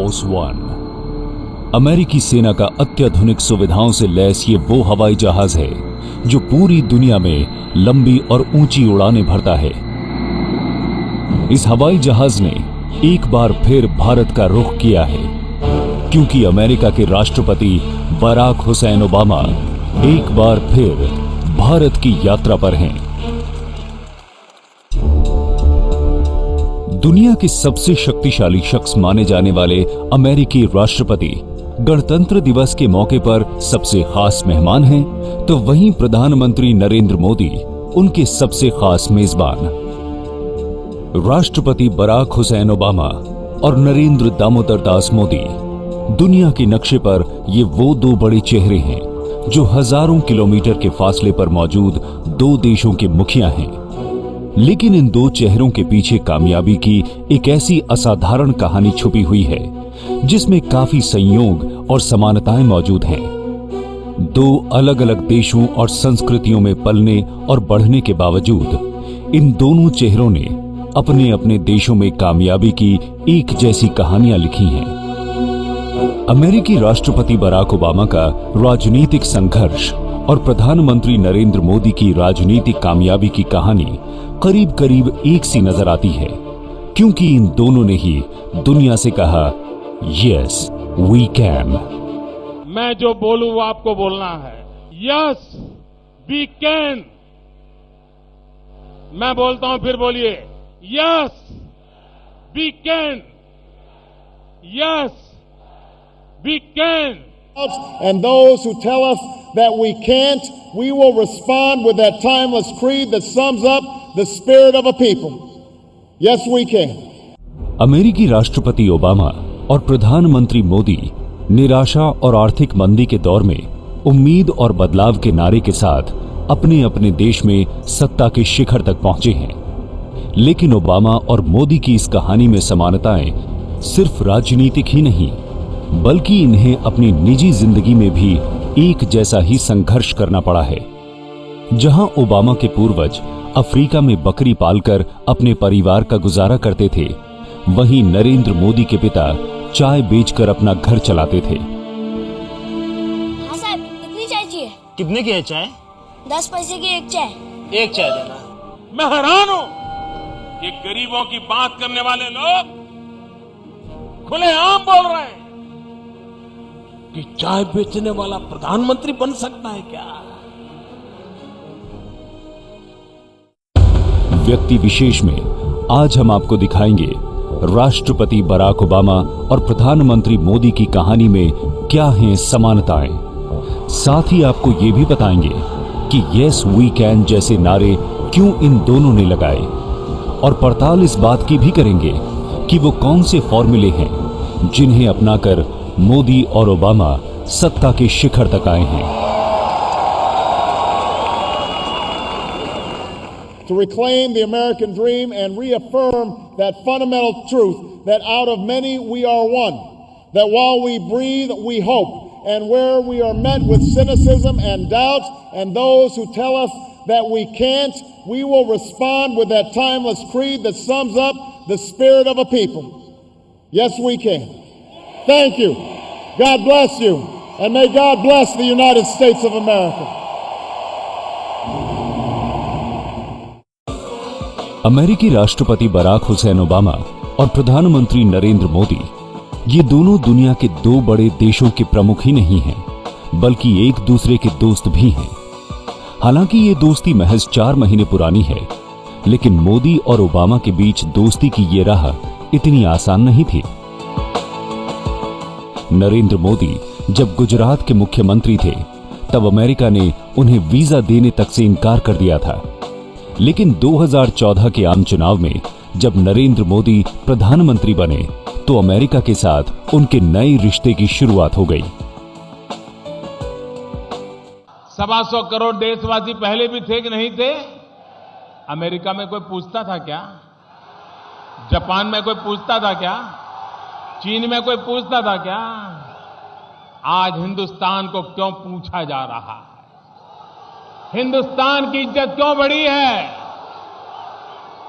Air force one. अमेरिकी सेना का अत्याधुनिक सुविधाओं से लैस ये वो हवाई जहाज है जो पूरी दुनिया में लंबी और ऊंची उड़ानें भरता है। इस हवाई जहाज ने एक बार फिर भारत का रुख किया है, क्योंकि अमेरिका के राष्ट्रपति बराक हुसैन ओबामा एक बार फिर भारत की यात्रा पर हैं। दुनिया के सबसे शक्तिशाली शख्स माने जाने वाले अमेरिकी राष्ट्रपति गणतंत्र दिवस के मौके पर सबसे खास मेहमान हैं, तो वहीं प्रधानमंत्री नरेंद्र मोदी उनके सबसे खास मेजबान। राष्ट्रपति बराक हुसैन ओबामा और नरेंद्र दामोदर दास मोदी दुनिया के नक्शे पर ये वो दो बड़े चेहरे हैं जो हजारों किलोमीटर के फासले पर मौजूद दो देशों के मुखिया हैं। लेकिन इन दो चेहरों के पीछे कामयाबी की एक ऐसी असाधारण कहानी छुपी हुई है जिसमें काफी संयोग और समानताएं मौजूद हैं। दो अलग अलग देशों और संस्कृतियों में पलने और बढ़ने के बावजूद इन दोनों चेहरों ने अपने अपने देशों में कामयाबी की एक जैसी कहानियां लिखी हैं। अमेरिकी राष्ट्रपति बराक ओबामा का राजनीतिक संघर्ष और प्रधानमंत्री नरेंद्र मोदी की राजनीतिक कामयाबी की कहानी करीब करीब एक सी नजर आती है, क्योंकि इन दोनों ने ही दुनिया से कहा, यस वी कैन। मैं जो बोलूं वो आपको बोलना है, यस वी कैन। मैं बोलता हूं, फिर बोलिए, yes we can, yes we can. And those who tell us that we can't, we will respond with that timeless creed that sums up the spirit of a people. Yes, we can. अमेरिकी राष्ट्रपति Obama और प्रधानमंत्री मोदी निराशा और आर्थिक मंदी के दौर में उम्मीद और बदलाव के नारे के साथ अपने अपने देश में सत्ता के शिखर तक पहुंचे हैं। लेकिन ओबामा और मोदी की इस कहानी में समानताएं सिर्फ राजनीतिक ही नहीं, बल्कि इन्हें अपनी निजी जिंदगी में भी एक जैसा ही संघर्ष करना पड़ा है। जहां ओबामा के पूर्वज अफ्रीका में बकरी पालकर अपने परिवार का गुजारा करते थे, वहीं नरेंद्र मोदी के पिता चाय बेचकर अपना घर चलाते थे। हाँ साहब, कितनी चाय चाहिए? कितने की है चाय? 10 पैसे की एक चाय। एक चाय देना। मैं हैरान हूं कि गरीबों की बात करने वाले लोग खुलेआम बोल रहे हैं कि चाय बेचने वाला प्रधानमंत्री बन सकता है क्या? व्यक्ति विशेष में आज हम आपको दिखाएंगे राष्ट्रपति बराक ओबामा और प्रधानमंत्री मोदी की कहानी में क्या हैं समानताएं। साथ ही आपको ये भी बताएंगे कि यस वी कैन जैसे नारे क्यों इन दोनों ने लगाए, और पड़ताल इस बात की भी करेंगे कि वो कौन से फॉर्मूले हैं जिन्हें अपनाकर मोदी और ओबामा सत्ता के शिखर तक आए हैं। To reclaim the American dream and reaffirm that fundamental truth that out of many we are one, that while we breathe we hope, and where we are met with cynicism and doubt and those who tell us that we can't, we will respond with that timeless creed that sums up the spirit of a people. Yes, we can. Thank you. God bless you, and may God bless the United States of America. अमेरिकी राष्ट्रपति Barack Hussain Obama और प्रधानमंत्री नरेंद्र मोदी ये दोनों दुनिया के दो बड़े देशों के प्रमुख ही नहीं हैं, बल्कि एक दूसरे के दोस्त भी हैं। हालांकि ये दोस्ती महज 4 महीने पुरानी है, लेकिन मोदी और ओबामा के बीच दोस्ती की ये राह इतनी आसान नहीं थी। नरेंद्र मोदी जब गुजरात के मुख्यमंत्री थे, तब अमेरिका ने उन्हें वीजा देने तक से इनकार कर दिया था। लेकिन 2014 के आम चुनाव में जब नरेंद्र मोदी प्रधानमंत्री बने, तो अमेरिका के साथ उनके नए रिश्ते की शुरुआत हो गई। 125 करोड़ देशवासी पहले भी थे कि नहीं थे? अमेरिका में कोई पूछता था क्या? जापान में कोई पूछता था क्या? चीन में कोई पूछता था क्या? आज हिंदुस्तान को क्यों पूछा जा रहा है? हिंदुस्तान की इज्जत क्यों बढ़ी है?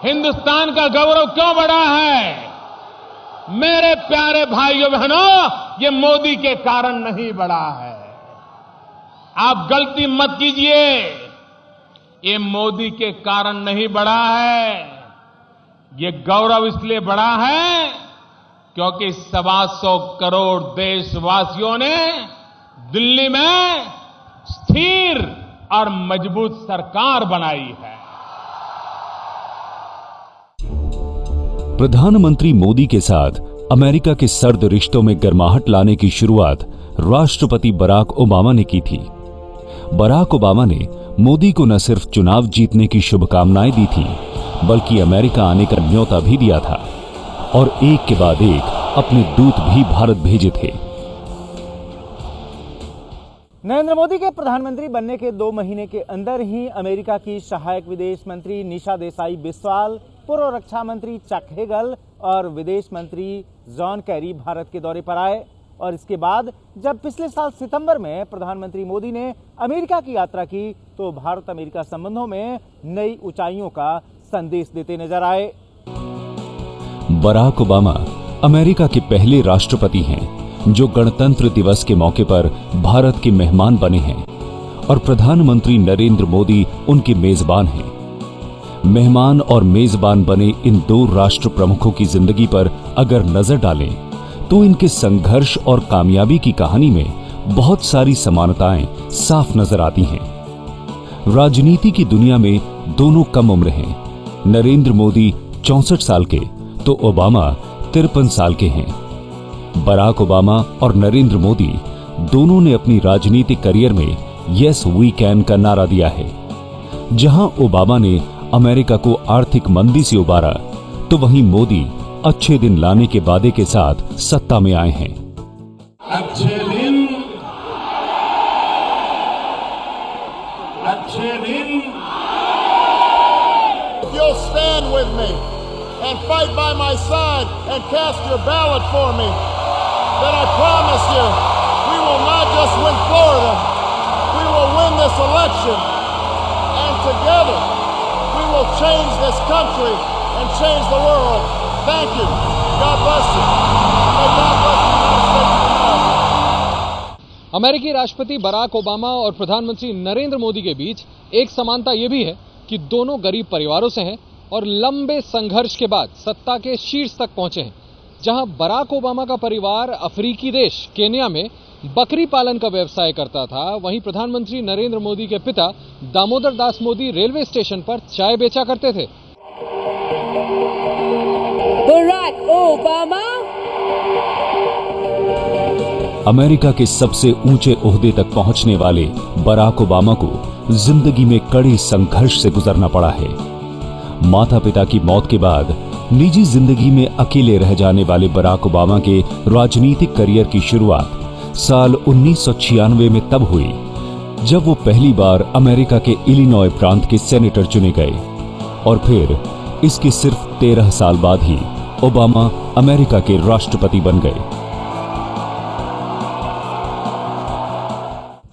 हिंदुस्तान का गौरव क्यों बढ़ा है? मेरे प्यारे भाइयों बहनों, ये मोदी के कारण नहीं बढ़ा है। आप गलती मत कीजिए, ये मोदी के कारण नहीं बढ़ा है। ये गौरव इसलिए बढ़ा है क्योंकि 125 करोड़ देशवासियों ने दिल्ली में स्थिर और मजबूत सरकार बनाई है। प्रधानमंत्री मोदी के साथ अमेरिका के सर्द रिश्तों में गर्माहट लाने की शुरुआत राष्ट्रपति बराक ओबामा ने की थी। बराक ओबामा ने मोदी को न सिर्फ चुनाव जीतने की शुभकामनाएं दी थी, बल्कि अमेरिका आने का न्योता भी दिया था और एक के बाद एक अपने दूत भी भारत भेजे थे। नरेंद्र मोदी के प्रधानमंत्री बनने के 2 महीने के अंदर ही अमेरिका की सहायक विदेश मंत्री निशा देसाई बिस्वाल, पूर्व रक्षा मंत्री चक हेगल और विदेश मंत्री जॉन कैरी भारत के दौरे पर आए। और इसके बाद जब पिछले साल सितंबर में प्रधानमंत्री मोदी ने अमेरिका की यात्रा की, तो भारत अमेरिका संबंधों में नई ऊंचाइयों का संदेश देते नजर आए। बराक ओबामा अमेरिका के पहले राष्ट्रपति हैं जो गणतंत्र दिवस के मौके पर भारत के मेहमान बने हैं और प्रधानमंत्री नरेंद्र मोदी उनके मेजबान हैं। मेहमान और मेजबान बने इन 2 राष्ट्र प्रमुखों की जिंदगी पर अगर नजर डालें तो इनके संघर्ष और कामयाबी की कहानी में बहुत सारी समानताएं साफ नजर आती हैं। राजनीति की दुनिया में दोनों कम उम्र हैं। नरेंद्र मोदी 64 साल के तो ओबामा 53 साल के हैं। बराक ओबामा और नरेंद्र मोदी दोनों ने अपनी राजनीतिक करियर में यस वी कैन का नारा दिया है। जहां ओबामा ने अमेरिका को आर्थिक मंदी से उबारा, तो वहीं मोदी अच्छे दिन लाने के वादे के साथ सत्ता में आए हैं। अच्छे दिन You'll stand with me and fight by my side and cast your ballot for me, then I promise you, we will not just win Florida, we will win this election, and together we will change this country and change the world. Thank you. God bless you. May God bless the United States of America. अमेरिकी राष्ट्रपति Barack Obama और प्रधानमंत्री नरेंद्र मोदी के बीच एक समानता यह भी है कि दोनों गरीब परिवारों से हैं और लंबे संघर्ष के बाद सत्ता के शीर्ष तक पहुंचे हैं। जहां बराक ओबामा का परिवार अफ्रीकी देश केन्या में बकरी पालन का व्यवसाय करता था, वहीं प्रधानमंत्री नरेंद्र मोदी के पिता दामोदर दास मोदी रेलवे स्टेशन पर चाय बेचा करते थे। बराक ओबामा अमेरिका के सबसे ऊंचे ओहदे तक पहुंचने वाले बराक ओबामा को जिंदगी में कड़े संघर्ष से गुजरना पड़ा है। माता पिता की मौत के बाद निजी जिंदगी में अकेले रह जाने वाले बराक ओबामा के राजनीतिक करियर की शुरुआत साल 1996 में तब हुई जब वो पहली बार अमेरिका के इलिनॉय प्रांत के सेनेटर चुने गए और फिर इसके सिर्फ 13 साल बाद ही ओबामा अमेरिका के राष्ट्रपति बन गए।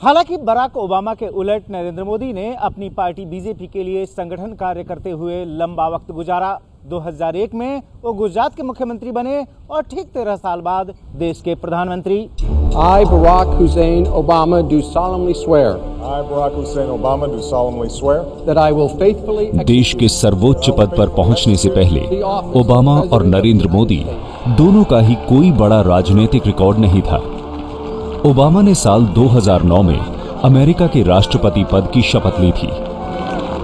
हालांकि बराक ओबामा के उलट नरेंद्र मोदी ने अपनी पार्टी बीजेपी के लिए संगठन कार्य करते हुए लंबा वक्त गुजारा। 2001 में वो गुजरात के मुख्यमंत्री बने और ठीक 13 साल बाद देश के प्रधानमंत्री। I, Barack Hussein Obama, do solemnly swear. I, Barack Hussein Obama, do solemnly swear that I will faithfully देश के सर्वोच्च पद पर पहुंचने से पहले ओबामा और नरेंद्र मोदी दोनों का ही कोई बड़ा राजनीतिक रिकॉर्ड नहीं था। ओबामा ने साल 2009 में अमेरिका के राष्ट्रपति पद की शपथ ली थी।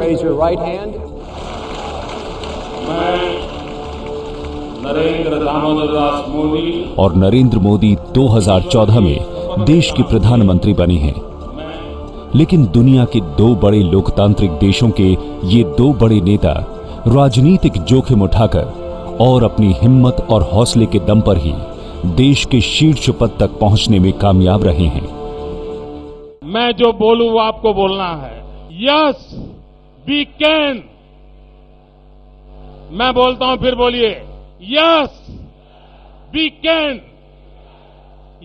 Raise your right hand. Narendra Damodar Das Modi और नरेंद्र मोदी 2014 में देश के प्रधानमंत्री बने हैं। लेकिन दुनिया के 2 बड़े लोकतांत्रिक देशों के ये 2 बड़े नेता राजनीतिक जोखिम उठाकर और अपनी हिम्मत और हौसले के दम पर ही देश के शीर्ष पद तक पहुंचने में कामयाब रहे हैं। मैं जो बोलूं वो आपको बोलना है। Yes we can. मैं बोलता हूं, फिर बोलिए। Yes we can.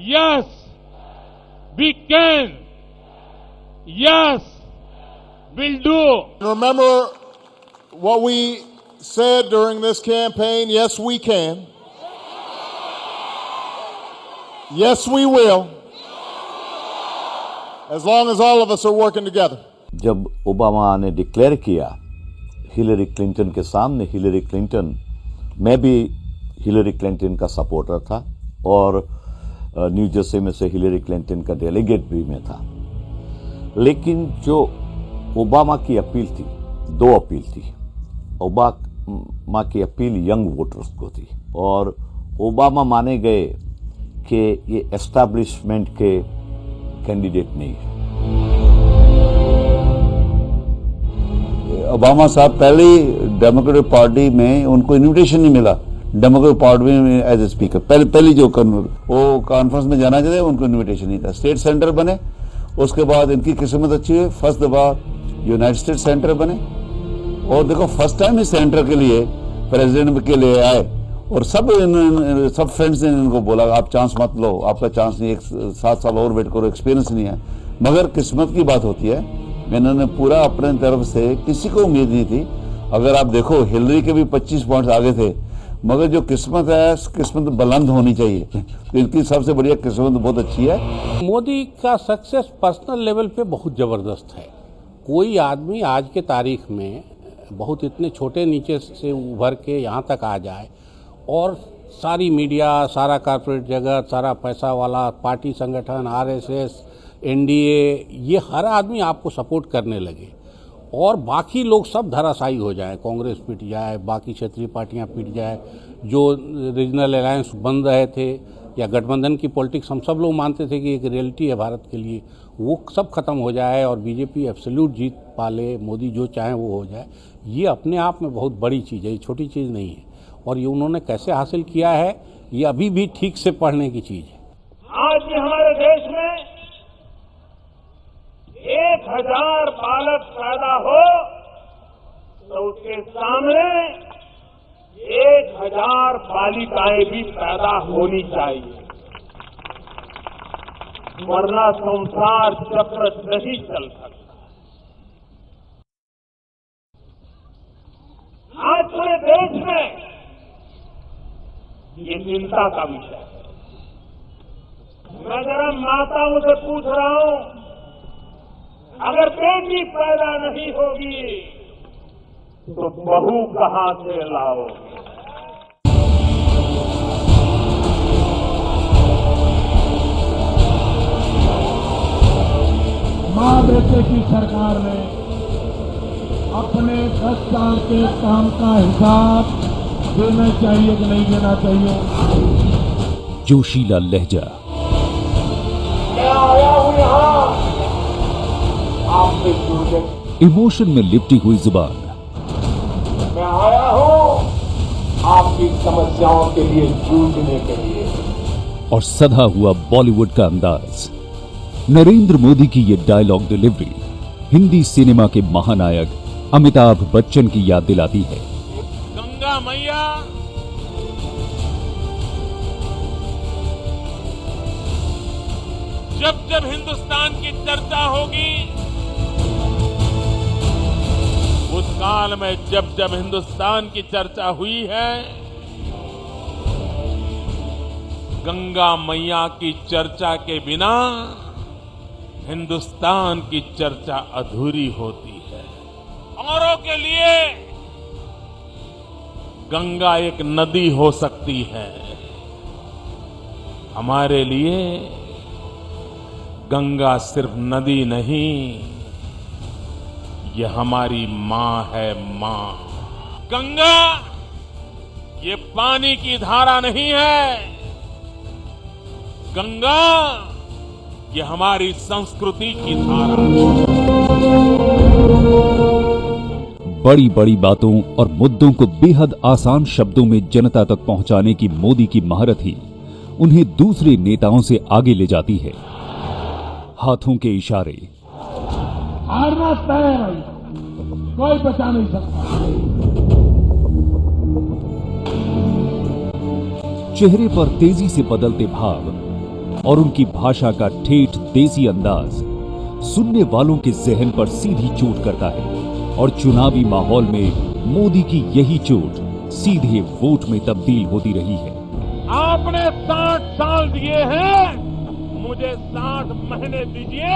Yes we can. Yes will do. Remember what we said during this campaign, yes we can. Yes, we will. As long as all of us are working together. जब Obama ने declare किया Hillary Clinton के सामने, Hillary Clinton, मैं भी Hillary Clinton का supporter था और न्यू जर्सी में से हिलरी क्लिंटन का डेलीगेट भी मैं था। लेकिन जो ओबामा की अपील थी, दो अपील थी। ओबामा की अपील यंग वोटर्स को थी और ओबामा माने गए कि ये एस्टैब्लिशमेंट के कैंडिडेट नहीं है। ओबामा साहब पहले ही डेमोक्रेटिक पार्टी में उनको इनविटेशन नहीं मिला डेमोक्रेटिक पार्टी में एज ए स्पीकर। पहली जो वो कॉन्फ्रेंस में जाना चाहते उनको इनविटेशन नहीं था। स्टेट सेंटर बने, उसके बाद इनकी किस्मत अच्छी हुई, फर्स्ट दफा यूनाइटेड स्टेट सेंटर बने और देखो फर्स्ट टाइम इस सेंटर के लिए प्रेसिडेंट के लिए आए और सब फ्रेंड्स ने इनको बोला आप चांस मत लो, आपका चांस नहीं, 7 साल और वेट करो, एक्सपीरियंस नहीं है। मगर किस्मत की बात होती है, इन्होंने पूरा अपने तरफ से, किसी को उम्मीद नहीं थी। अगर आप देखो हिलरी के भी 25 पॉइंट्स आगे थे, मगर जो किस्मत है, किस्मत बुलंद होनी चाहिए, तो इनकी सबसे बढ़िया किस्मत बहुत अच्छी है। मोदी का सक्सेस पर्सनल लेवल पे बहुत ज़बरदस्त है। कोई आदमी आज के तारीख में बहुत इतने छोटे नीचे से उभर के यहाँ तक आ जाए और सारी मीडिया, सारा कॉर्पोरेट जगत, सारा पैसा वाला, पार्टी संगठन, आरएसएस, एनडीए, ये हर आदमी आपको सपोर्ट करने लगे और बाकी लोग सब धराशायी हो जाए, कांग्रेस पिट जाए, बाकी क्षेत्रीय पार्टियां पिट जाए, जो रीजनल अलायंस बन रहे थे या गठबंधन की पॉलिटिक्स हम सब लोग मानते थे कि एक रियलिटी है भारत के लिए, वो सब खत्म हो जाए और बीजेपी एब्सोल्यूट जीत पाले, मोदी जो चाहे वो हो जाए। ये अपने आप में बहुत बड़ी चीज़ है, ये छोटी चीज़ नहीं है। और ये उन्होंने कैसे हासिल किया है, ये अभी भी ठीक से पढ़ने की चीज़ है। आज भी हमारे देश में 1000 बालक पैदा हो तो उसके सामने 1000 बालिकाएं भी पैदा होनी चाहिए, वरना संसार चक्र नहीं चल सकता। आज पूरे देश में ये चिंता का विषय है। मैं जरा माताओं से पूछ रहा हूं, अगर बेटी पैदा नहीं होगी तो बहू कहां से लाओगे? मां बेटे की सरकार ने अपने 10 साल के काम का हिसाब देना चाहिए कि नहीं देना चाहिए? जोशीला लहजा, मैं आया हूं यहां आपसे जुड़ने, इमोशन में लिपटी हुई जुबान, मैं आया हूं आपकी समस्याओं के लिए जूझने के लिए, और सधा हुआ बॉलीवुड का अंदाज। नरेंद्र मोदी की ये डायलॉग डिलीवरी हिंदी सिनेमा के महानायक अमिताभ बच्चन की याद दिलाती है। गंगा मैया जब जब हिंदुस्तान की चर्चा होगी, उस काल में जब जब हिंदुस्तान की चर्चा हुई है, गंगा मैया की चर्चा के बिना हिंदुस्तान की चर्चा अधूरी होती है। औरों के लिए गंगा एक नदी हो सकती है, हमारे लिए गंगा सिर्फ नदी नहीं, ये हमारी मां है, मां। गंगा ये पानी की धारा नहीं है, गंगा ये हमारी संस्कृति की धारा है। बड़ी बड़ी बातों और मुद्दों को बेहद आसान शब्दों में जनता तक पहुंचाने की मोदी की महारत ही उन्हें दूसरे नेताओं से आगे ले जाती है। हाथों के इशारे, हारना तय है, कोई बचा नहीं सकता। चेहरे पर तेजी से बदलते भाव और उनकी भाषा का ठेठ देसी अंदाज सुनने वालों के जहन पर सीधी चोट करता है और चुनावी माहौल में मोदी की यही चोट सीधे वोट में तब्दील होती रही है। आपने 60 साल साल दिए हैं, मुझे 60 महीने दीजिए।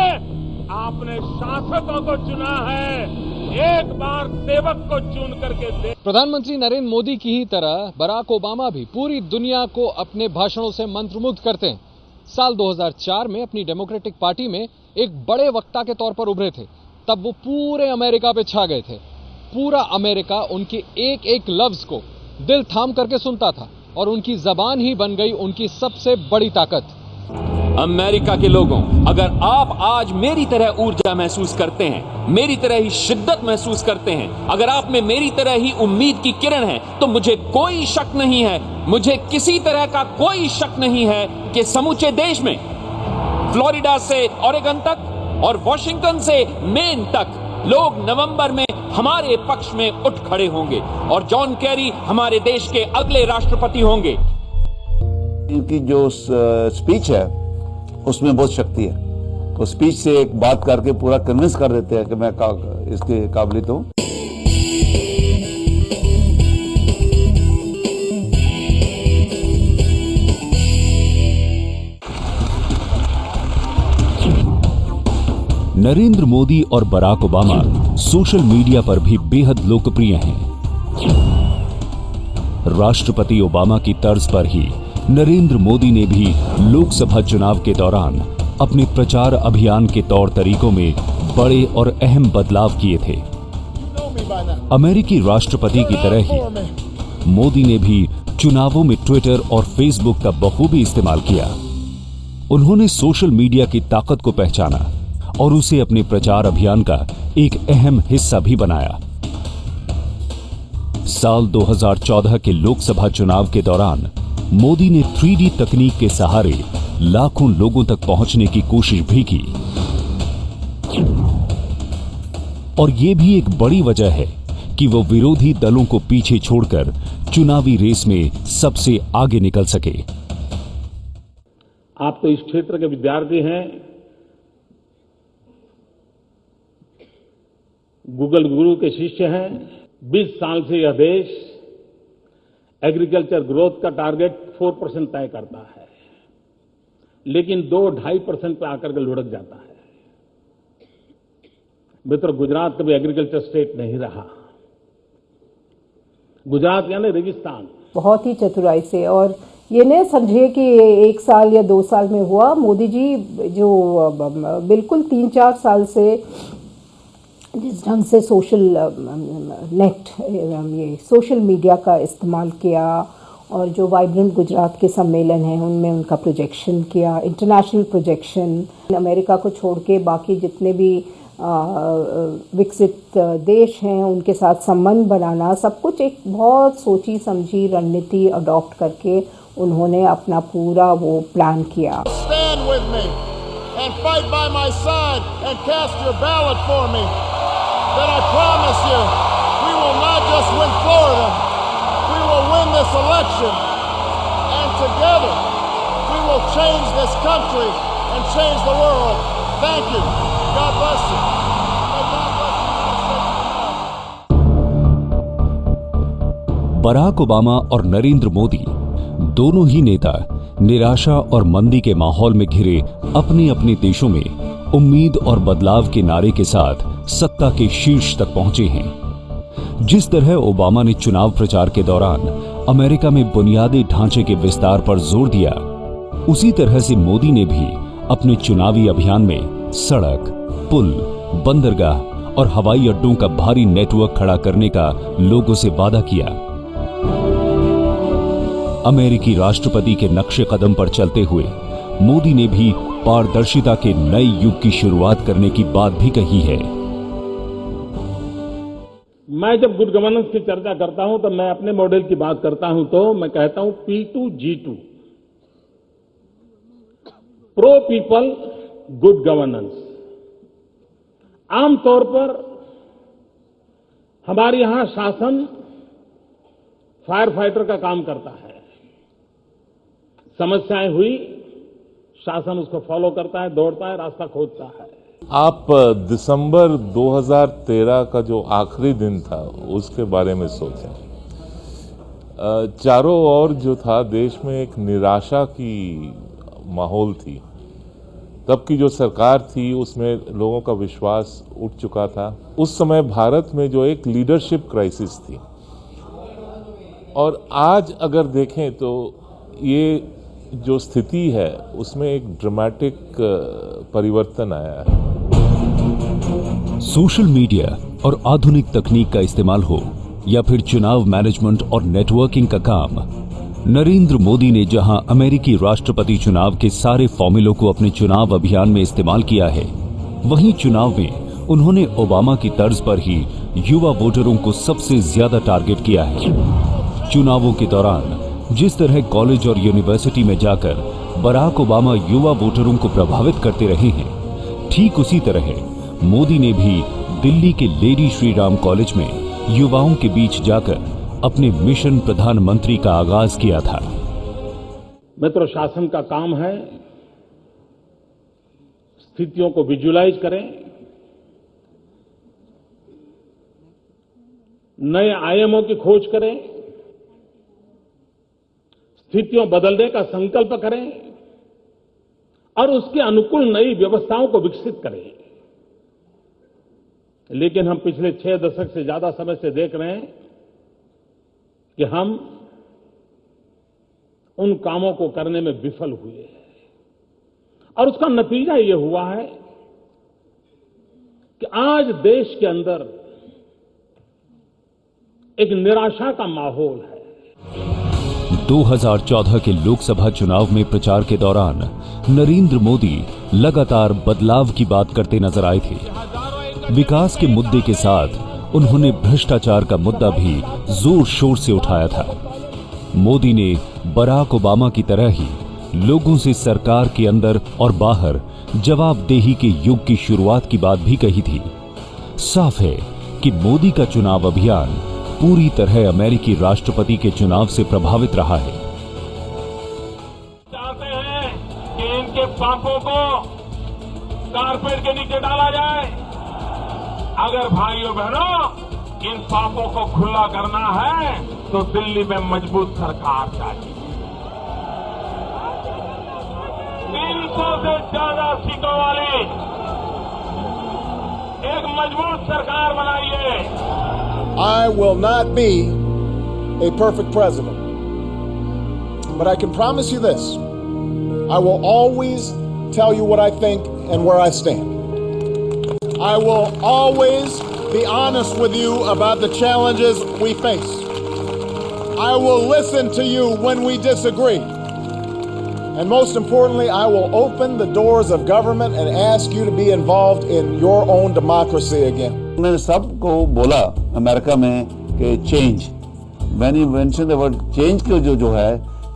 आपने शासकों को चुना है, एक बार सेवक को चुन करके दे। प्रधानमंत्री नरेंद्र मोदी की ही तरह बराक ओबामा भी पूरी दुनिया को अपने भाषणों से मंत्रमुग्ध करते हैं। साल 2004 में अपनी डेमोक्रेटिक पार्टी में एक बड़े वक्ता के तौर पर उभरे थे। तब वो पूरे अमेरिका पे छा गए थे। पूरा अमेरिका उनके एक एक लफ्ज को दिल थाम करके सुनता था और उनकी जबान ही बन गई उनकी सबसे बड़ी ताकत। अमेरिका के लोगों, अगर आप आज मेरी तरह ऊर्जा महसूस करते हैं, मेरी तरह ही शिद्दत महसूस करते हैं, अगर आप में मेरी तरह ही उम्मीद की किरण है, तो मुझे कोई शक नहीं है, मुझे किसी तरह का कोई शक नहीं है कि समूचे देश में, फ्लोरिडा से ओरेगन तक और वॉशिंगटन से मेन तक, लोग नवंबर में हमारे पक्ष में उठ खड़े होंगे और जॉन कैरी हमारे देश के अगले राष्ट्रपति होंगे। इनकी जो स्पीच है उसमें बहुत शक्ति है। तो स्पीच से एक बात करके पूरा कन्विंस कर देते हैं कि मैं इसके काबिलियत हूं। नरेंद्र मोदी और बराक ओबामा सोशल मीडिया पर भी बेहद लोकप्रिय हैं। राष्ट्रपति ओबामा की तर्ज पर ही नरेंद्र मोदी ने भी लोकसभा चुनाव के दौरान अपने प्रचार अभियान के तौर तरीकों में बड़े और अहम बदलाव किए थे। अमेरिकी राष्ट्रपति की तरह ही मोदी ने भी चुनावों में ट्विटर और फेसबुक का बखूबी इस्तेमाल किया। उन्होंने सोशल मीडिया की ताकत को पहचाना और उसे अपने प्रचार अभियान का एक अहम हिस्सा भी बनाया। साल 2014 के लोकसभा चुनाव के दौरान मोदी ने 3D तकनीक के सहारे लाखों लोगों तक पहुंचने की कोशिश भी की। और यह भी एक बड़ी वजह है कि वो विरोधी दलों को पीछे छोड़कर चुनावी रेस में सबसे आगे निकल सके। आप तो इस क्षेत्र के विद्यार्थी हैं, गूगल गुरु के शिष्य हैं। 20 साल से यह देश एग्रीकल्चर ग्रोथ का टारगेट 4% तय करता है, लेकिन 2-2.5% पे आकर के लुढ़क जाता है। मित्र, गुजरात कभी एग्रीकल्चर स्टेट नहीं रहा। गुजरात यानी रेगिस्तान। बहुत ही चतुराई से, और ये नहीं समझिए कि 1 साल या 2 साल में हुआ। मोदी जी जो बिल्कुल 3-4 साल से जिस ढंग से ये सोशल मीडिया का इस्तेमाल किया और जो वाइब्रेंट गुजरात के सम्मेलन हैं उनमें उनका प्रोजेक्शन किया, इंटरनेशनल प्रोजेक्शन, अमेरिका को छोड़ के बाकी जितने भी विकसित देश हैं उनके साथ संबंध बनाना, सब कुछ एक बहुत सोची समझी रणनीति अडॉप्ट करके उन्होंने अपना पूरा वो प्लान किया। Stand with me and fight by my side and cast your ballot for me. That I promise you, we will not just win Florida, we will win this election, and together we will change this country and change the world. Thank you. God bless you. May God bless you. Barack Obama और नरेंद्र मोदी दोनों ही नेता निराशा और मंदी के माहौल में घिरे अपने अपने देशों में उम्मीद और बदलाव के नारे के साथ सत्ता के शीर्ष तक पहुंचे हैं। जिस तरह ओबामा ने चुनाव प्रचार के दौरान अमेरिका में बुनियादी ढांचे के विस्तार पर जोर दिया, उसी तरह से मोदी ने भी अपने चुनावी अभियान में सड़क, पुल, बंदरगाह और हवाई अड्डों का भारी नेटवर्क खड़ा करने का लोगों से वादा किया। अमेरिकी राष्ट्रपति के नक्शे कदम पर चलते हुए मोदी ने भी पारदर्शिता के नए युग की शुरुआत करने की बात भी कही है। मैं जब गुड गवर्नेंस की चर्चा करता हूं तो मैं अपने मॉडल की बात करता हूं तो मैं कहता हूं P2G2, pro people good governance. आमतौर पर हमारे यहां शासन फायर फाइटर का काम करता है। समस्याएं हुई, शासन उसको फॉलो करता है, दौड़ता है, रास्ता खोजता है। आप दिसंबर 2013 का जो आखिरी दिन था उसके बारे में सोचें। चारों ओर जो था देश में एक निराशा की माहौल थी। तब की जो सरकार थी उसमें लोगों का विश्वास उठ चुका था। उस समय भारत में जो एक लीडरशिप क्राइसिस थी, और आज अगर देखें तो ये जो स्थिति है उसमें एक ड्रामेटिक परिवर्तन आया है। सोशल मीडिया और आधुनिक तकनीक का इस्तेमाल हो या फिर चुनाव मैनेजमेंट और नेटवर्किंग का काम, नरेंद्र मोदी ने जहां अमेरिकी राष्ट्रपति चुनाव के सारे फॉर्मूलों को अपने चुनाव अभियान में इस्तेमाल किया है, वहीं चुनाव में उन्होंने ओबामा की तर्ज पर ही युवा वोटरों को सबसे ज्यादा टारगेट किया है। चुनावों के दौरान जिस तरह कॉलेज और यूनिवर्सिटी में जाकर बराक ओबामा युवा वोटरों को प्रभावित करते रहे हैं, ठीक उसी तरह मोदी ने भी दिल्ली के लेडी श्री राम कॉलेज में युवाओं के बीच जाकर अपने मिशन प्रधानमंत्री का आगाज किया था। मित्र, शासन का काम है स्थितियों को विजुलाइज करें, नए आयामों की खोज करें, स्थितियों बदलने का संकल्प करें और उसके अनुकूल नई व्यवस्थाओं को विकसित करें। लेकिन हम पिछले 6 दशक से ज्यादा समय से देख रहे हैं कि हम उन कामों को करने में विफल हुए हैं, और उसका नतीजा ये हुआ है कि आज देश के अंदर एक निराशा का माहौल है। 2014 के लोकसभा चुनाव में प्रचार के दौरान नरेंद्र मोदी लगातार बदलाव की बात करते नजर आए थे। विकास के मुद्दे के साथ उन्होंने भ्रष्टाचार का मुद्दा भी जोर शोर से उठाया था। मोदी ने बराक ओबामा की तरह ही लोगों से सरकार के अंदर और बाहर जवाबदेही के युग की शुरुआत की बात भी कही थी। साफ है कि मोदी का चुनाव अभियान पूरी तरह अमेरिकी राष्ट्रपति के चुनाव से प्रभावित रहा है। चाहते हैं कि इनके पापों को कारपेट के नीचे डाला जाए। अगर भाइयों बहनों इन पापों को खुला करना है तो दिल्ली में मजबूत सरकार चाहिए। 300 से ज्यादा सीटों वाली एक मजबूत सरकार बनाइए। I will not be a perfect president, but I can promise you this: I will always tell you what I think and where I stand. I will always be honest with you about the challenges we face. I will listen to you when we disagree. And most importantly, I will open the doors of government and ask you to be involved in your own democracy again. उन्होंने सबको बोला America में कि change, when you mention the word change के जो है,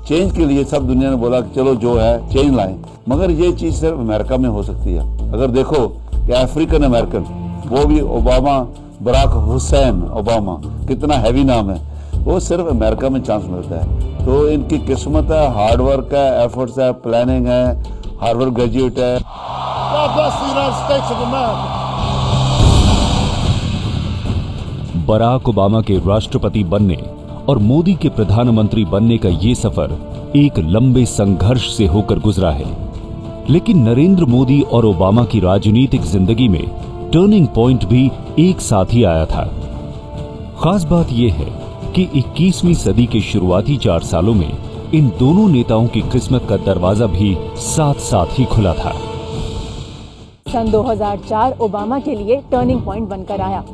change के लिए सब दुनिया ने बोला कि चलो जो है चेंज लाएं, मगर ये चीज सिर्फ अमेरिका में हो सकती है। अगर देखो कि अफ्रीकन अमेरिकन, वो भी ओबामा, बराक हुसैन ओबामा, कितना हैवी नाम है, वो सिर्फ अमेरिका में चांस मिलता है। तो इनकी किस्मत है, हार्डवर्क है, एफर्ट्स है, प्लानिंग है, हार्वर्ड ग्रेजुएट है। God bless the United States of America. Barack Obama के राष्ट्रपति बनने और मोदी के प्रधानमंत्री बनने का ये सफर एक लंबे संघर्ष से होकर गुजरा है। लेकिन नरेंद्र मोदी और ओबामा की राजनीतिक जिंदगी में टर्निंग पॉइंट भी एक साथ ही आया था। खास बात यह है कि 21वीं सदी के शुरुआती 4 सालों में इन दोनों नेताओं की किस्मत का दरवाजा भी साथ साथ ही खुला था। सन 2004 ओबामा के लिए टर्निंग पॉइंट बनकर आया।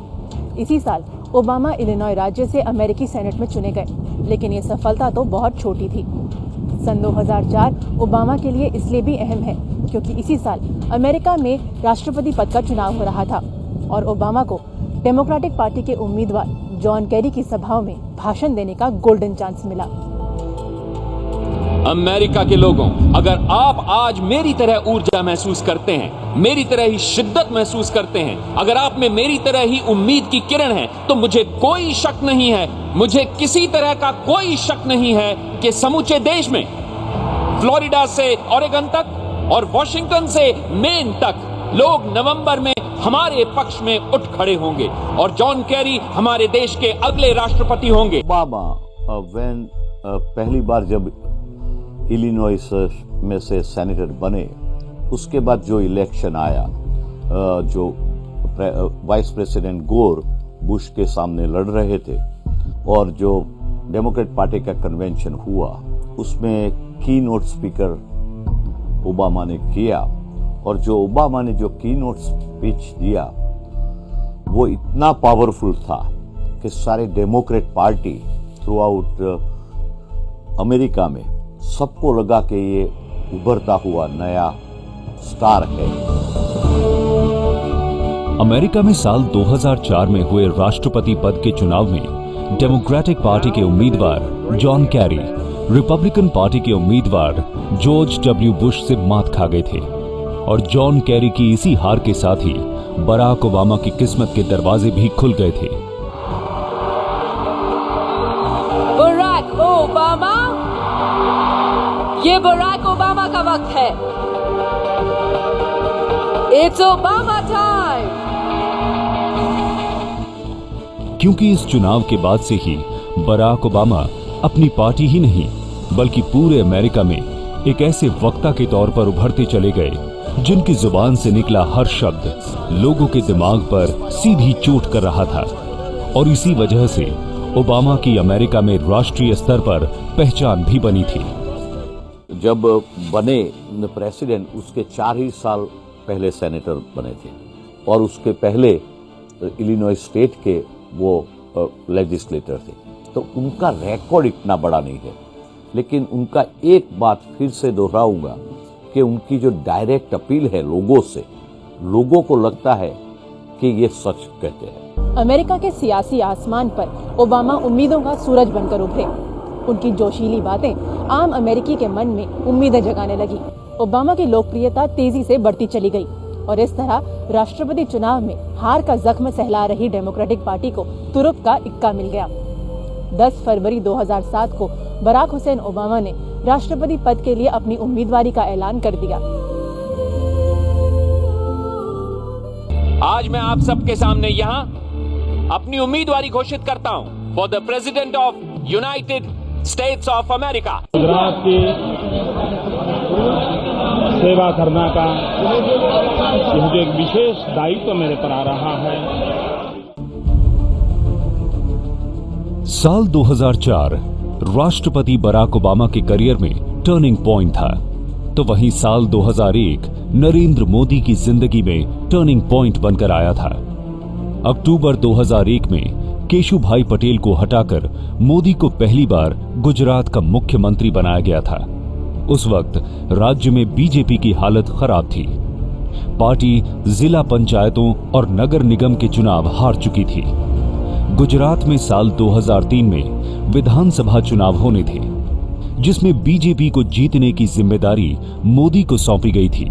इसी साल ओबामा इलिनॉय राज्य से अमेरिकी सेनेट में चुने गए, लेकिन ये सफलता तो बहुत छोटी थी। सन 2004 ओबामा के लिए इसलिए भी अहम है क्योंकि इसी साल अमेरिका में राष्ट्रपति पद का चुनाव हो रहा था और ओबामा को डेमोक्रेटिक पार्टी के उम्मीदवार जॉन कैरी की सभाओं में भाषण देने का गोल्डन चांस मिला। अमेरिका के लोगों, अगर आप आज मेरी तरह ऊर्जा महसूस करते हैं, मेरी तरह ही शिद्दत महसूस करते हैं, अगर आप में मेरी तरह ही उम्मीद की किरण है, तो मुझे कोई शक नहीं है, मुझे किसी तरह का कोई शक नहीं है कि समूचे देश में, फ्लोरिडा से ओरेगन तक और वॉशिंगटन से मेन तक, लोग नवंबर में हमारे पक्ष में उठ खड़े होंगे और जॉन कैरी हमारे देश के अगले राष्ट्रपति होंगे। ओबामा पहली बार जब इलिनॉइस में से सेनेटर बने, उसके बाद जो इलेक्शन आया, जो वाइस प्रेसिडेंट गोर बुश के सामने लड़ रहे थे, और जो डेमोक्रेट पार्टी का कन्वेंशन हुआ, उसमें की नोट स्पीकर ओबामा ने किया, और जो ओबामा ने जो की नोट स्पीच दिया वो इतना पावरफुल था कि सारे Democrat party through out America में सबको लगा कि ये उभरता हुआ नया स्टार है। अमेरिका में साल 2004 में हुए राष्ट्रपति पद के चुनाव में डेमोक्रेटिक पार्टी के उम्मीदवार जॉन कैरी रिपब्लिकन पार्टी के उम्मीदवार जॉर्ज डब्ल्यू बुश से मात खा गए थे, और जॉन कैरी की इसी हार के साथ ही बराक ओबामा की किस्मत के दरवाजे भी खुल गए थे। बराक ओबामा, ये बराक ओबामा का वक्त है। It's Obama time. क्योंकि इस चुनाव के बाद से ही बराक ओबामा अपनी पार्टी ही नहीं बल्कि पूरे अमेरिका में एक ऐसे वक्ता के तौर पर उभरते चले गए जिनकी जुबान से निकला हर शब्द लोगों के दिमाग पर सीधी चोट कर रहा था, और इसी वजह से ओबामा की अमेरिका में राष्ट्रीय स्तर पर पहचान भी बनी थी। जब बने प्रेसिडेंट, उसके 4 ही साल पहले सेनेटर बने थे, और उसके पहले इलिनॉय स्टेट के वो लेजिस्लेटर थे, तो उनका रिकॉर्ड इतना बड़ा नहीं है। लेकिन उनका एक बात फिर से दोहराऊंगा कि उनकी जो डायरेक्ट अपील है लोगों से, लोगों को लगता है कि ये सच कहते हैं। अमेरिका के सियासी आसमान पर ओबामा उम्मीदों का सूरज बनकर उभरे। उनकी जोशीली बातें आम अमेरिकी के मन में उम्मीदें जगाने लगी। ओबामा की लोकप्रियता तेजी से बढ़ती चली गई, और इस तरह राष्ट्रपति चुनाव में हार का जख्म सहला रही डेमोक्रेटिक पार्टी को तुरुप का इक्का मिल गया। 10 फरवरी 2007 को बराक हुसैन ओबामा ने राष्ट्रपति पद के लिए अपनी उम्मीदवारी का ऐलान कर दिया। आज मैं आप सबके सामने यहाँ अपनी उम्मीदवारी घोषित करता हूँ for the president of United states of America. Gujarat की सेवा करने का मुझे एक विशेष दायित्व मेरे पर आ रहा है। साल 2004 राष्ट्रपति बराक ओबामा के करियर में टर्निंग पॉइंट था, तो वहीं साल 2001 नरेंद्र मोदी की जिंदगी में टर्निंग पॉइंट बनकर आया था। अक्टूबर 2001 में केशुभाई पटेल को हटाकर मोदी को पहली बार गुजरात का मुख्यमंत्री बनाया गया था। उस वक्त राज्य में बीजेपी की हालत खराब थी। पार्टी जिला पंचायतों और नगर निगम के चुनाव हार चुकी थी। गुजरात में साल 2003 में विधानसभा चुनाव होने थे, जिसमें बीजेपी को जीतने की जिम्मेदारी मोदी को सौंपी गई थी।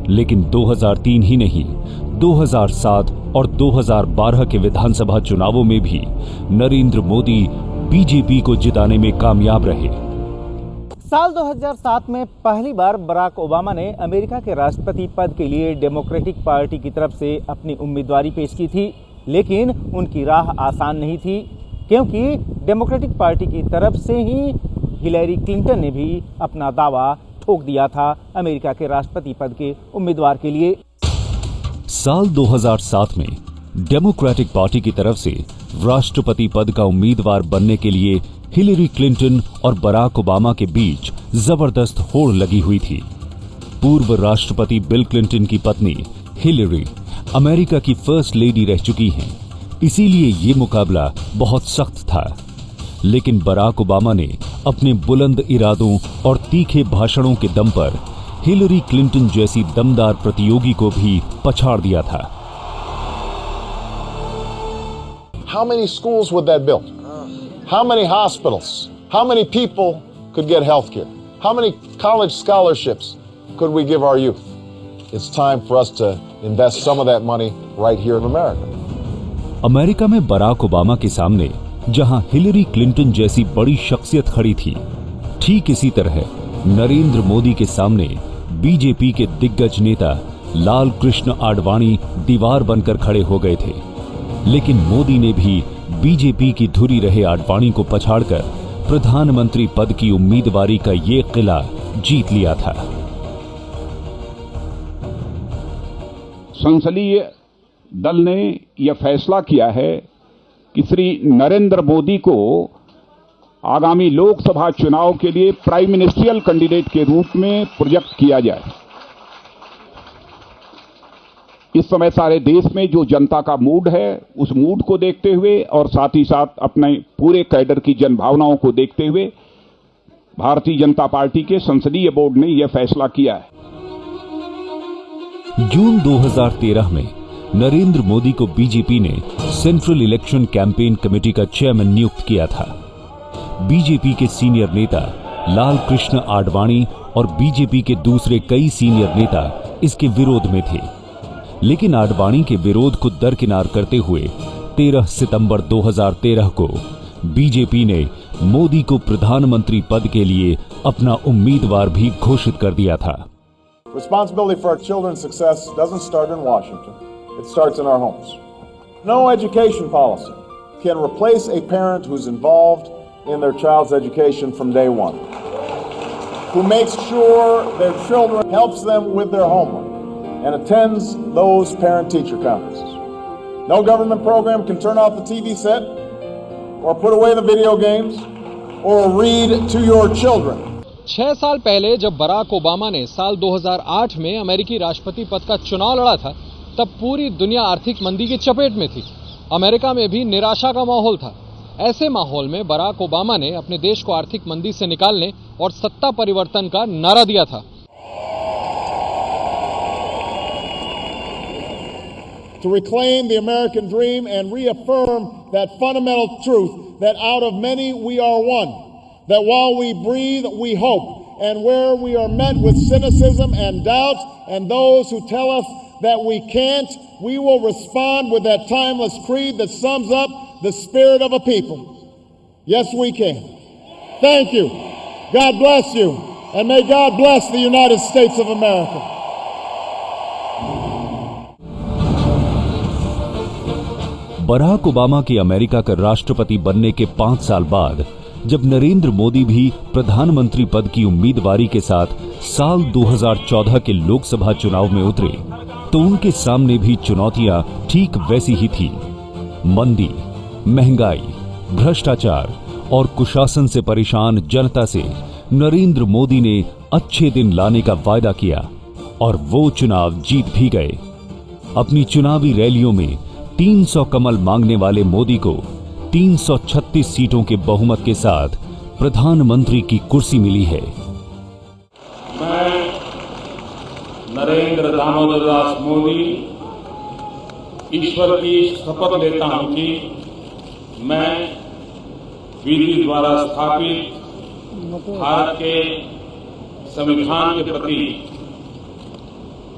लेकिन 2003 ही नहीं, 2007 और 2012 के विधानसभा चुनावों में भी नरेंद्र मोदी बीजेपी को जिताने में कामयाब रहे। साल 2007 में पहली बार बराक ओबामा ने अमेरिका के राष्ट्रपति पद के लिए डेमोक्रेटिक पार्टी की तरफ से अपनी उम्मीदवारी पेश की थी, लेकिन उनकी राह आसान नहीं थी, क्योंकि डेमोक्रेटिक पार्टी की तरफ से ही हिलेरी क्लिंटन ने भी अपना दावा ठोक दिया था अमेरिका के राष्ट्रपति पद के उम्मीदवार के लिए। साल 2007 में डेमोक्रेटिक पार्टी की तरफ से राष्ट्रपति पद का उम्मीदवार बनने के लिए हिलेरी क्लिंटन और बराक ओबामा के बीच जबरदस्त होड़ लगी हुई थी। पूर्व राष्ट्रपति बिल क्लिंटन की पत्नी हिलेरी अमेरिका की फर्स्ट लेडी रह चुकी हैं, इसीलिए ये मुकाबला बहुत सख्त था। लेकिन बराक ओबामा ने अपने बुलंद इरादों और तीखे भाषणों के दम पर हिलेरी क्लिंटन जैसी दमदार प्रतियोगी को भी पछाड़ दिया था। How many schools would that build? How many hospitals? How many people could get health care? How many college scholarships could we give our youth? It's time for us to invest some of that money right here in America. America में Barack Obama के सामने जहां Hillary Clinton जैसी बड़ी शख्सियत खड़ी थी, ठीक इसी तरह नरेंद्र मोदी के सामने बीजेपी के दिग्गज नेता लाल कृष्ण आडवाणी दीवार बनकर खड़े हो गए थे। लेकिन मोदी ने भी बीजेपी की धुरी रहे आडवाणी को पछाड़कर प्रधानमंत्री पद की उम्मीदवारी का ये किला जीत लिया था। संसदीय दल ने यह फैसला किया है कि श्री नरेंद्र मोदी को आगामी लोकसभा चुनाव के लिए प्राइम मिनिस्ट्रियल कैंडिडेट के रूप में प्रोजेक्ट किया जाए। इस समय सारे देश में जो जनता का मूड है, उस मूड को देखते हुए और साथ ही साथ अपने पूरे कैडर की जनभावनाओं को देखते हुए भारतीय जनता पार्टी के संसदीय बोर्ड ने यह फैसला किया है। जून 2013 में नरेंद्र मोदी को बीजेपी ने सेंट्रल इलेक्शन कैंपेन कमेटी का चेयरमैन नियुक्त किया था। बीजेपी के सीनियर नेता लाल कृष्ण आडवाणी और बीजेपी के दूसरे कई सीनियर नेता इसके विरोध में थे, लेकिन आडवाणी के विरोध को दरकिनार करते हुए 13 सितंबर 2013 को बीजेपी ने मोदी को प्रधानमंत्री पद के लिए अपना उम्मीदवार भी घोषित कर दिया था। Responsibility for our children's success doesn't start in Washington. It starts in our homes. No education policy can replace a parent who's involved in their child's education from day one, who makes sure their children helps them with their homework and attends those parent-teacher conferences. No government program can turn off the TV set or put away the video games or read to your children. 6 साल पहले जब Barack Obama ने साल 2008 में अमेरिकी राष्ट्रपति पद का चुनाव लड़ा था, तब पूरी दुनिया आर्थिक मंदी की चपेट में थी। अमेरिका में भी निराशा का माहौल था। ऐसे माहौल में बराक ओबामा ने अपने देश को आर्थिक मंदी से निकालने और सत्ता परिवर्तन का नारा दिया था। To reclaim the American dream and reaffirm that fundamental truth that out of many we are one, that while we breathe we hope, and where we are met with cynicism and doubt and those who tell us that we can't, we will respond with that timeless creed that sums up the spirit of a people. Yes, we can. Thank you. God bless you. And may God bless the United States of America. Barack Obama के America का राष्ट्रपति बनने के 5 साल बाद जब नरेंद्र मोदी भी प्रधानमंत्री पद की उम्मीदवारी के साथ साल 2014 के लोकसभा चुनाव में उतरे, तो उनके सामने भी चुनौतियां ठीक वैसी ही थी। मंदी, महंगाई, भ्रष्टाचार और कुशासन से परेशान जनता से नरेंद्र मोदी ने अच्छे दिन लाने का वायदा किया और वो चुनाव जीत भी गए। अपनी चुनावी रैलियों में 300 कमल मांगने वाले मोदी को 336 सीटों के बहुमत के साथ प्रधानमंत्री की कुर्सी मिली है। मैं नरेंद्र दामोदर दास मोदी ईश्वर की शपथ लेता हूं कि मैं विधि द्वारा स्थापित भारत के संविधान के प्रति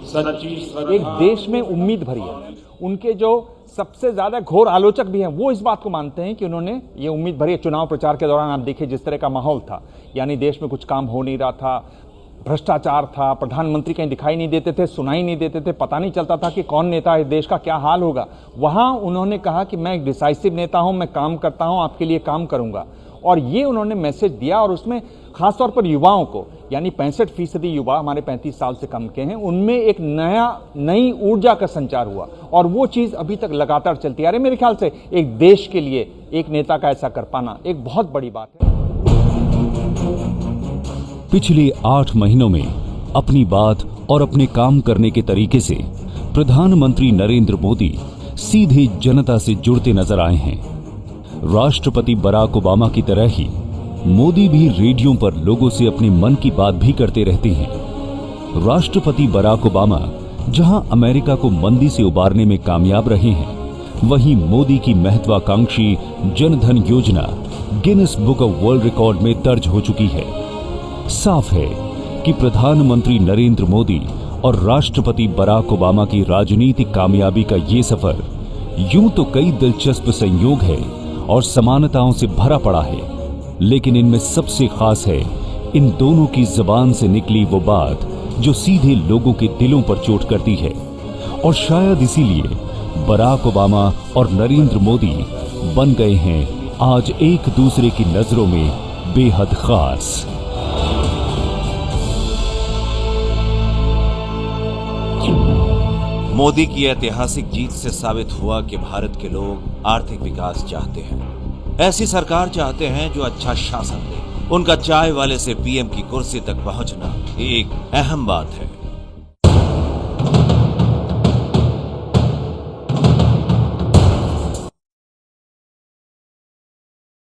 सच्ची श्रद्धा। एक देश में उम्मीद भरी है। उनके जो सबसे ज्यादा घोर आलोचक भी हैं, वो इस बात को मानते हैं कि उन्होंने ये उम्मीद भरी है। चुनाव प्रचार के दौरान आप देखिए जिस तरह का माहौल था, यानी देश में कुछ काम हो नहीं रहा था, भ्रष्टाचार था, प्रधानमंत्री कहीं दिखाई नहीं देते थे, सुनाई नहीं देते थे, पता नहीं चलता था कि कौन नेता है, देश का क्या हाल होगा। वहां उन्होंने कहा कि मैं एक डिसाइसिव नेता हूं, मैं काम करता हूं, आपके लिए काम करूंगा। और ये उन्होंने मैसेज दिया और उसमें खासतौर पर युवाओं को, यानी 65% युवा हमारे 35 साल से कम के हैं, उनमें एक नई ऊर्जा का संचार हुआ और वो चीज अभी तक लगातार चलती आ रही है। मेरे ख्याल से एक देश के लिए एक नेता का ऐसा कर पाना एक बहुत बड़ी बात है। पिछले 8 महीनों में अपनी बात और अपने काम करने के तरीके से प्रधानमंत्री नरेंद्र मोदी सीधे जनता से जुड़ते नजर आए हैं। राष्ट्रपति बराक ओबामा की तरह ही मोदी भी रेडियो पर लोगों से अपने मन की बात भी करते रहते हैं। राष्ट्रपति बराक ओबामा जहां अमेरिका को मंदी से उबारने में कामयाब रहे हैं, वहीं मोदी की महत्वाकांक्षी जनधन योजना Guinness book of world record में दर्ज हो चुकी है। साफ है कि प्रधानमंत्री नरेंद्र मोदी और राष्ट्रपति बराक ओबामा की राजनीतिक कामयाबी का ये सफर यूं तो कई दिलचस्प संयोग है और समानताओं से भरा पड़ा है, लेकिन इनमें सबसे खास है इन दोनों की जुबान से निकली वो बात जो सीधे लोगों के दिलों पर चोट करती है। और शायद इसीलिए बराक ओबामा और नरेंद्र मोदी बन गए हैं आज एक दूसरे की नजरों में बेहद खास। मोदी की ऐतिहासिक जीत से साबित हुआ कि भारत के लोग आर्थिक विकास चाहते हैं। ऐसी सरकार चाहते हैं जो अच्छा शासन दे। उनका चाय वाले से पीएम की कुर्सी तक पहुंचना एक अहम बात है।